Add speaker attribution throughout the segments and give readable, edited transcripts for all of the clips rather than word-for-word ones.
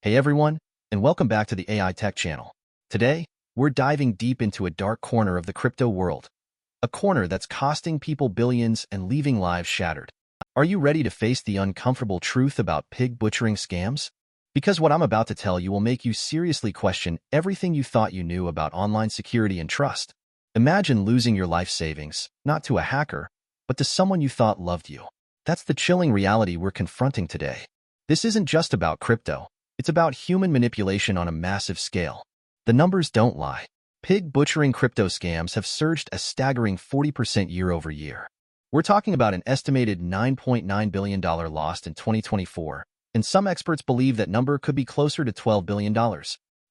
Speaker 1: Hey everyone, and welcome back to the AI Tech channel. Today, we're diving deep into a dark corner of the crypto world, a corner that's costing people billions and leaving lives shattered. Are you ready to face the uncomfortable truth about pig butchering scams? Because what I'm about to tell you will make you seriously question everything you thought you knew about online security and trust. Imagine losing your life savings, not to a hacker, but to someone you thought loved you. That's the chilling reality we're confronting today. This isn't just about crypto. It's about human manipulation on a massive scale. The numbers don't lie. Pig butchering crypto scams have surged a staggering 40% year over year. We're talking about an estimated $9.9 billion lost in 2024, and some experts believe that number could be closer to $12 billion.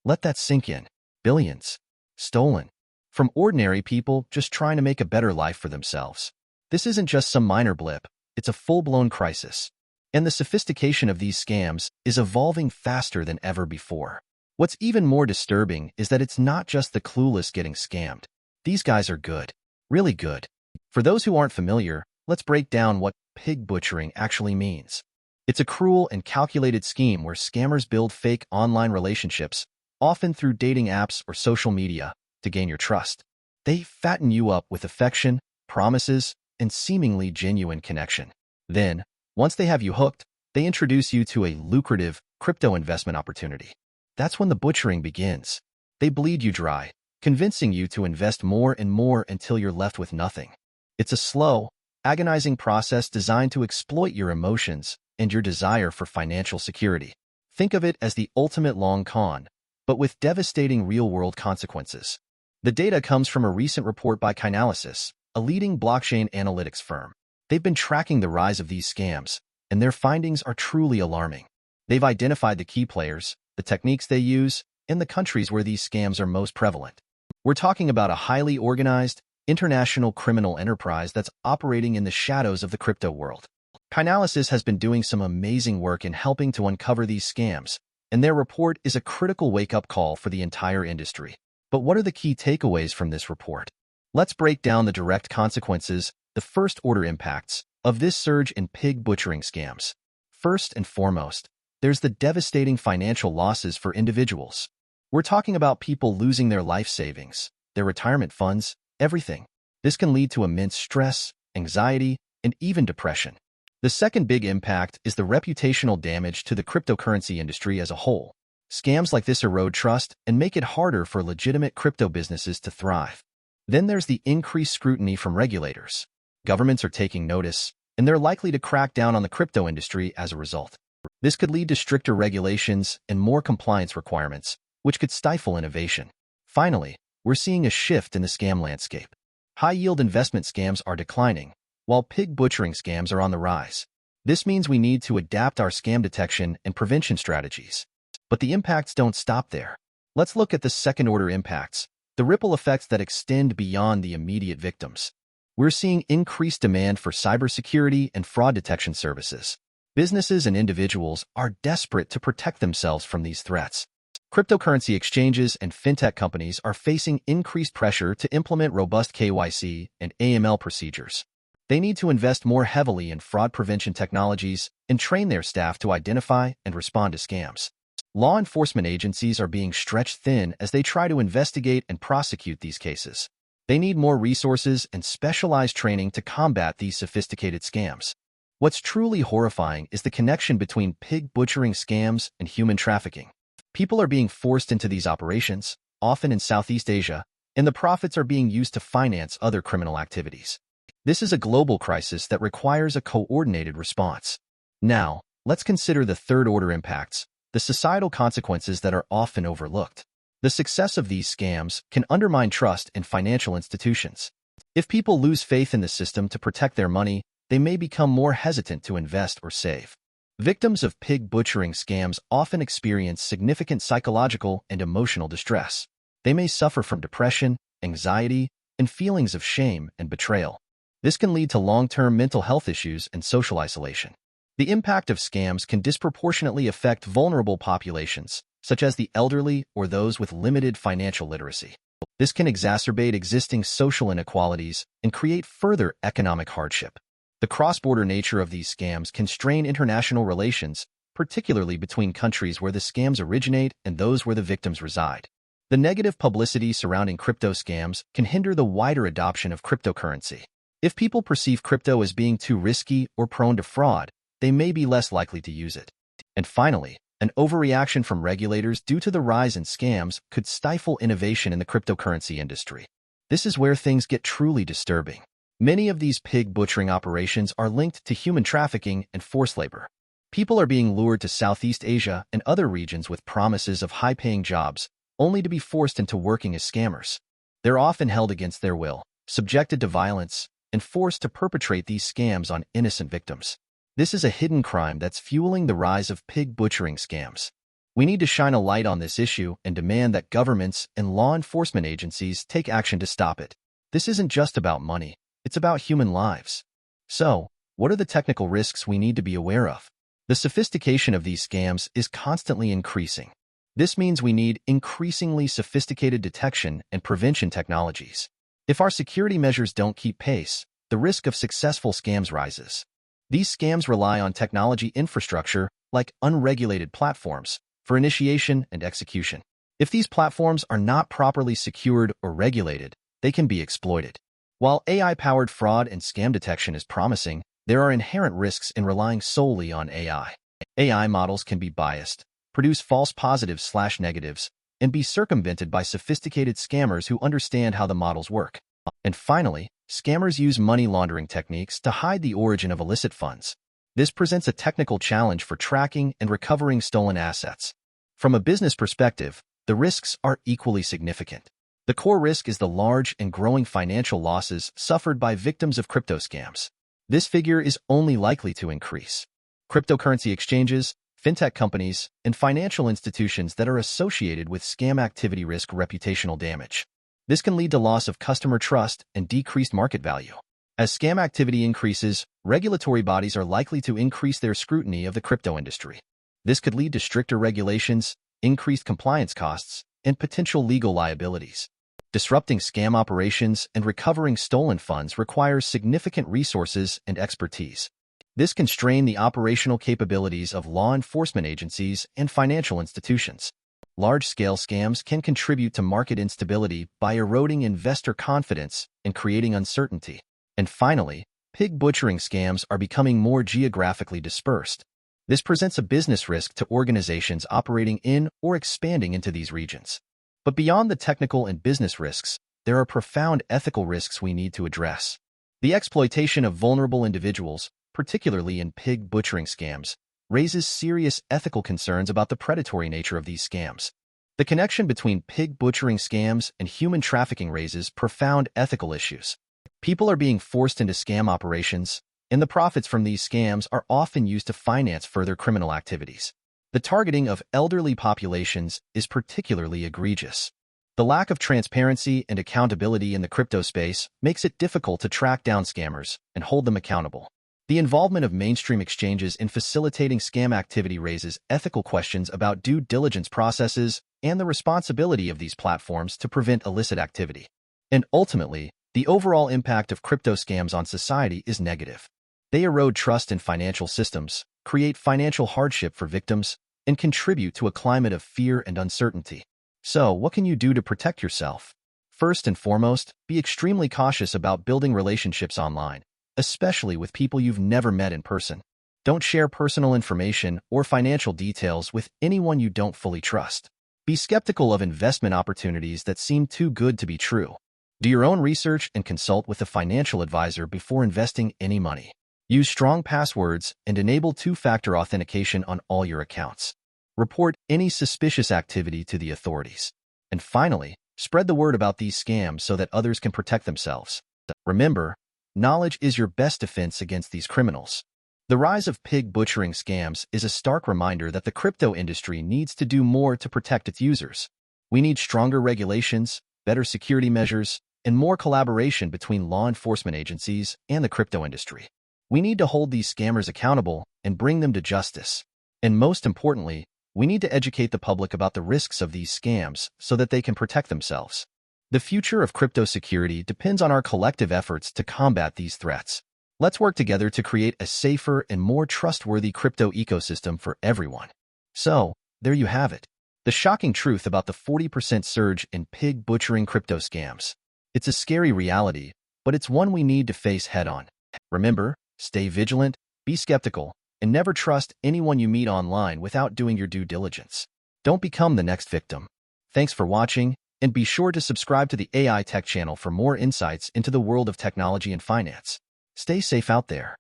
Speaker 1: Let that sink in. Billions. Stolen. From ordinary people just trying to make a better life for themselves. This isn't just some minor blip, it's a full-blown crisis. And the sophistication of these scams is evolving faster than ever before. What's even more disturbing is that it's not just the clueless getting scammed. These guys are good. Really good. For those who aren't familiar, let's break down what pig butchering actually means. It's a cruel and calculated scheme where scammers build fake online relationships, often through dating apps or social media, to gain your trust. They fatten you up with affection, promises, and seemingly genuine connection. Then, once they have you hooked, they introduce you to a lucrative crypto investment opportunity. That's when the butchering begins. They bleed you dry, convincing you to invest more and more until you're left with nothing. It's a slow, agonizing process designed to exploit your emotions and your desire for financial security. Think of it as the ultimate long con, but with devastating real-world consequences. The data comes from a recent report by Chainalysis, a leading blockchain analytics firm. They've been tracking the rise of these scams, and their findings are truly alarming. They've identified the key players, the techniques they use, and the countries where these scams are most prevalent. We're talking about a highly organized, international criminal enterprise that's operating in the shadows of the crypto world. Chainalysis has been doing some amazing work in helping to uncover these scams, and their report is a critical wake-up call for the entire industry. But what are the key takeaways from this report? Let's break down the direct consequences, the first-order impacts, of this surge in pig butchering scams. First and foremost, there's the devastating financial losses for individuals. We're talking about people losing their life savings, their retirement funds, everything. This can lead to immense stress, anxiety, and even depression. The second big impact is the reputational damage to the cryptocurrency industry as a whole. Scams like this erode trust and make it harder for legitimate crypto businesses to thrive. Then there's the increased scrutiny from regulators. Governments are taking notice, and they're likely to crack down on the crypto industry as a result. This could lead to stricter regulations and more compliance requirements, which could stifle innovation. Finally, we're seeing a shift in the scam landscape. High-yield investment scams are declining, while pig butchering scams are on the rise. This means we need to adapt our scam detection and prevention strategies. But the impacts don't stop there. Let's look at the second-order impacts, the ripple effects that extend beyond the immediate victims. We're seeing increased demand for cybersecurity and fraud detection services. Businesses and individuals are desperate to protect themselves from these threats. Cryptocurrency exchanges and fintech companies are facing increased pressure to implement robust KYC and AML procedures. They need to invest more heavily in fraud prevention technologies and train their staff to identify and respond to scams. Law enforcement agencies are being stretched thin as they try to investigate and prosecute these cases. They need more resources and specialized training to combat these sophisticated scams. What's truly horrifying is the connection between pig butchering scams and human trafficking. People are being forced into these operations, often in Southeast Asia, and the profits are being used to finance other criminal activities. This is a global crisis that requires a coordinated response. Now, let's consider the third-order impacts, the societal consequences that are often overlooked. The success of these scams can undermine trust in financial institutions. If people lose faith in the system to protect their money, they may become more hesitant to invest or save. Victims of pig butchering scams often experience significant psychological and emotional distress. They may suffer from depression, anxiety, and feelings of shame and betrayal. This can lead to long-term mental health issues and social isolation. The impact of scams can disproportionately affect vulnerable populations, such as the elderly or those with limited financial literacy. This can exacerbate existing social inequalities and create further economic hardship. The cross-border nature of these scams can strain international relations, particularly between countries where the scams originate and those where the victims reside. The negative publicity surrounding crypto scams can hinder the wider adoption of cryptocurrency. If people perceive crypto as being too risky or prone to fraud, they may be less likely to use it. And finally, an overreaction from regulators due to the rise in scams could stifle innovation in the cryptocurrency industry. This is where things get truly disturbing. Many of these pig butchering operations are linked to human trafficking and forced labor. People are being lured to Southeast Asia and other regions with promises of high-paying jobs, only to be forced into working as scammers. They're often held against their will, subjected to violence, and forced to perpetrate these scams on innocent victims. This is a hidden crime that's fueling the rise of pig butchering scams. We need to shine a light on this issue and demand that governments and law enforcement agencies take action to stop it. This isn't just about money, it's about human lives. So, what are the technical risks we need to be aware of? The sophistication of these scams is constantly increasing. This means we need increasingly sophisticated detection and prevention technologies. If our security measures don't keep pace, the risk of successful scams rises. These scams rely on technology infrastructure, like unregulated platforms, for initiation and execution. If these platforms are not properly secured or regulated, they can be exploited. While AI-powered fraud and scam detection is promising, there are inherent risks in relying solely on AI. AI models can be biased, produce false positives/negatives, and be circumvented by sophisticated scammers who understand how the models work. And finally, scammers use money laundering techniques to hide the origin of illicit funds. This presents a technical challenge for tracking and recovering stolen assets. From a business perspective, the risks are equally significant. The core risk is the large and growing financial losses suffered by victims of crypto scams. This figure is only likely to increase. Cryptocurrency exchanges, fintech companies, and financial institutions that are associated with scam activity risk reputational damage. This can lead to loss of customer trust and decreased market value. As scam activity increases, regulatory bodies are likely to increase their scrutiny of the crypto industry. This could lead to stricter regulations, increased compliance costs, and potential legal liabilities. Disrupting scam operations and recovering stolen funds requires significant resources and expertise. This can strain the operational capabilities of law enforcement agencies and financial institutions. Large-scale scams can contribute to market instability by eroding investor confidence and creating uncertainty. And finally, pig butchering scams are becoming more geographically dispersed. This presents a business risk to organizations operating in or expanding into these regions. But beyond the technical and business risks, there are profound ethical risks we need to address. The exploitation of vulnerable individuals, particularly in pig butchering scams, raises serious ethical concerns about the predatory nature of these scams. The connection between pig butchering scams and human trafficking raises profound ethical issues. People are being forced into scam operations, and the profits from these scams are often used to finance further criminal activities. The targeting of elderly populations is particularly egregious. The lack of transparency and accountability in the crypto space makes it difficult to track down scammers and hold them accountable. The involvement of mainstream exchanges in facilitating scam activity raises ethical questions about due diligence processes and the responsibility of these platforms to prevent illicit activity. And ultimately, the overall impact of crypto scams on society is negative. They erode trust in financial systems, create financial hardship for victims, and contribute to a climate of fear and uncertainty. So, what can you do to protect yourself? First and foremost, be extremely cautious about building relationships online, especially with people you've never met in person. Don't share personal information or financial details with anyone you don't fully trust. Be skeptical of investment opportunities that seem too good to be true. Do your own research and consult with a financial advisor before investing any money. Use strong passwords and enable two-factor authentication on all your accounts. Report any suspicious activity to the authorities. And finally, spread the word about these scams so that others can protect themselves. Remember, knowledge is your best defense against these criminals. The rise of pig butchering scams is a stark reminder that the crypto industry needs to do more to protect its users. We need stronger regulations, better security measures, and more collaboration between law enforcement agencies and the crypto industry. We need to hold these scammers accountable and bring them to justice. And most importantly, we need to educate the public about the risks of these scams so that they can protect themselves. The future of crypto security depends on our collective efforts to combat these threats. Let's work together to create a safer and more trustworthy crypto ecosystem for everyone. So, there you have it. The shocking truth about the 40% surge in pig butchering crypto scams. It's a scary reality, but it's one we need to face head-on. Remember, stay vigilant, be skeptical, and never trust anyone you meet online without doing your due diligence. Don't become the next victim. Thanks for watching, and be sure to subscribe to the AI Tech channel for more insights into the world of technology and finance. Stay safe out there.